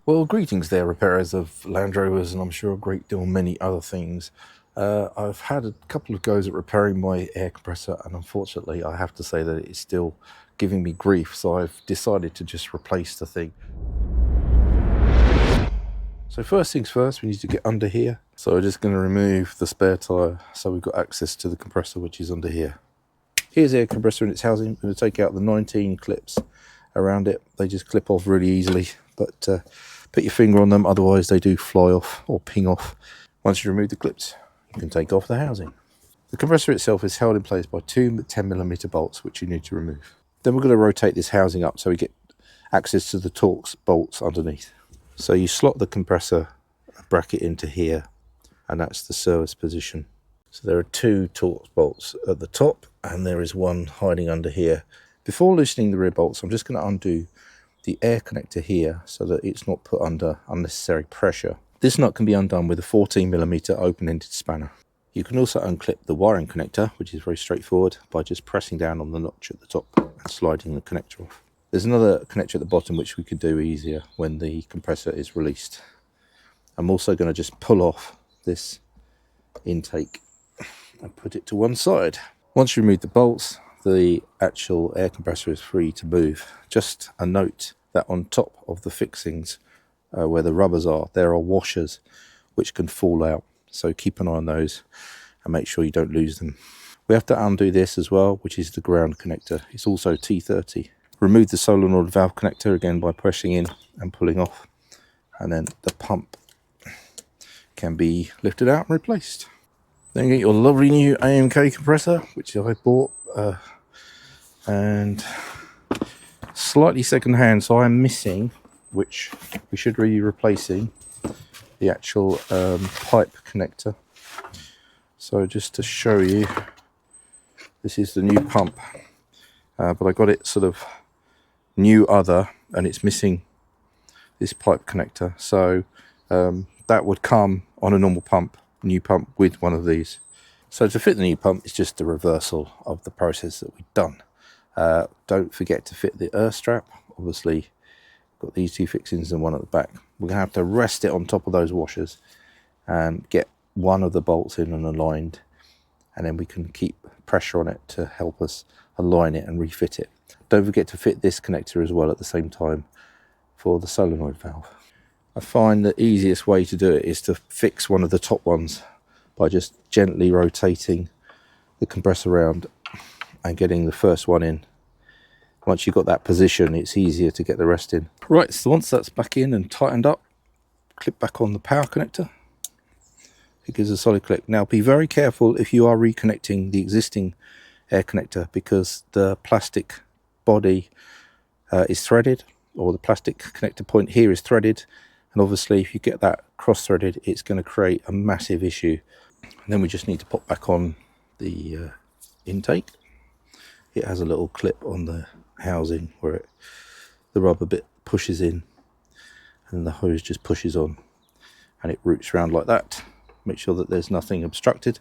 Well, greetings there, repairers of Land Rovers, and I'm sure a great deal many other things. I've had a couple of goes at repairing my air compressor, and unfortunately I have to say that it's still giving me grief, so I've decided to just replace the thing. So first things first, we need to get under here. So we're just going to remove the spare tyre so we've got access to the compressor, which is under here. Here's the air compressor in its housing. I'm going to take out the 19 clips around it. They just clip off really easily, but put your finger on them, otherwise they do fly off or ping off. Once you remove the clips, you can take off the housing. The compressor itself is held in place by two 10mm bolts, which you need to remove. Then we're going to rotate this housing up so we get access to the Torx bolts underneath. So you slot the compressor bracket into here, and that's the service position. So there are two Torx bolts at the top, and there is one hiding under here. Before loosening the rear bolts, I'm just going to undo the air connector here so that it's not put under unnecessary pressure. This nut can be undone with a 14mm open-ended spanner. You can also unclip the wiring connector, which is very straightforward, by just pressing down on the notch at the top and sliding the connector off. There's another connector at the bottom which we could do easier when the compressor is released. I'm also going to just pull off this intake and put it to one side. Once you remove the bolts, the actual air compressor is free to move. Just a note that on top of the fixings where the rubbers are, there are washers which can fall out, so keep an eye on those and make sure you don't lose them. We have to undo this as well, which is the ground connector. It's also T30. Remove the solenoid valve connector again by pressing in and pulling off, and then the pump can be lifted out and replaced. Then get your lovely new AMK compressor, which I bought and slightly second hand, so I'm missing, which we should be replacing, the actual pipe connector. So just to show you, this is the new pump, but I got it sort of new other, and it's missing this pipe connector. So that would come on a normal pump, new pump, with one of these. So to fit the new pump, it's just a reversal of the process that we've done. Don't forget to fit the earth strap. Obviously got these two fixings and one at the back. We're going to have to rest it on top of those washers and get one of the bolts in and aligned, and then we can keep pressure on it to help us align it and refit it. Don't forget to fit this connector as well at the same time for the solenoid valve. I find the easiest way to do it is to fix one of the top ones by just gently rotating the compressor around and getting the first one in. Once you've got that position, it's easier to get the rest in. Right, so once that's back in and tightened up, clip back on the power connector. It gives a solid click. Now be very careful if you are reconnecting the existing air connector, because the plastic body is threaded, or the plastic connector point here is threaded, and obviously if you get that cross-threaded, it's going to create a massive issue. And then we just need to pop back on the intake. It has a little clip on the housing where the rubber bit pushes in, and the hose just pushes on, and it routes around like that. Make sure that there's nothing obstructed,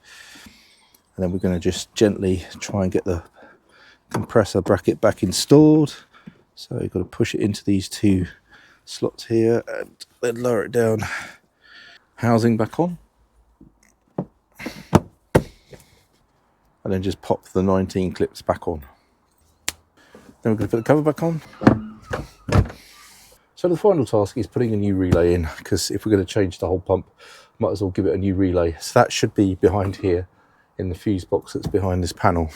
and then we're going to just gently try and get the compressor bracket back installed. So you've got to push it into these two slots here and then lower it down. Housing back on, and then just pop the 19 clips back on. Then we're going to put the cover back on. So the final task is putting a new relay in, because if we're going to change the whole pump, might as well give it a new relay. So that should be behind here in the fuse box that's behind this panel.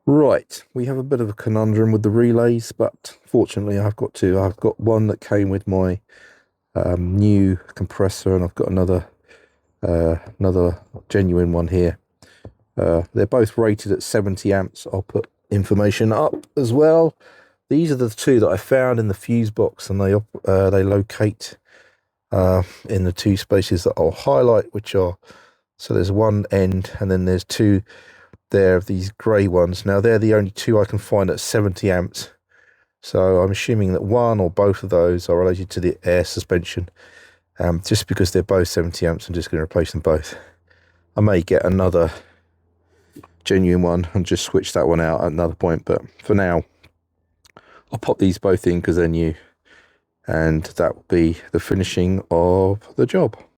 Right, we have a bit of a conundrum with the relays, but fortunately I've got two. I've got one that came with my new compressor, and I've got another genuine one here. They're both rated at 70 amps. I'll put information up as well. These are the two that I found in the fuse box, and they locate in the two spaces that I'll highlight, which are, so there's one end and then there's two there of these grey ones. Now they're the only two I can find at 70 amps. So I'm assuming that one or both of those are related to the air suspension. Just because they're both 70 amps, I'm just going to replace them both. I may get another genuine one and just switch that one out at another point, but for now I'll pop these both in because they're new, and that will be the finishing of the job.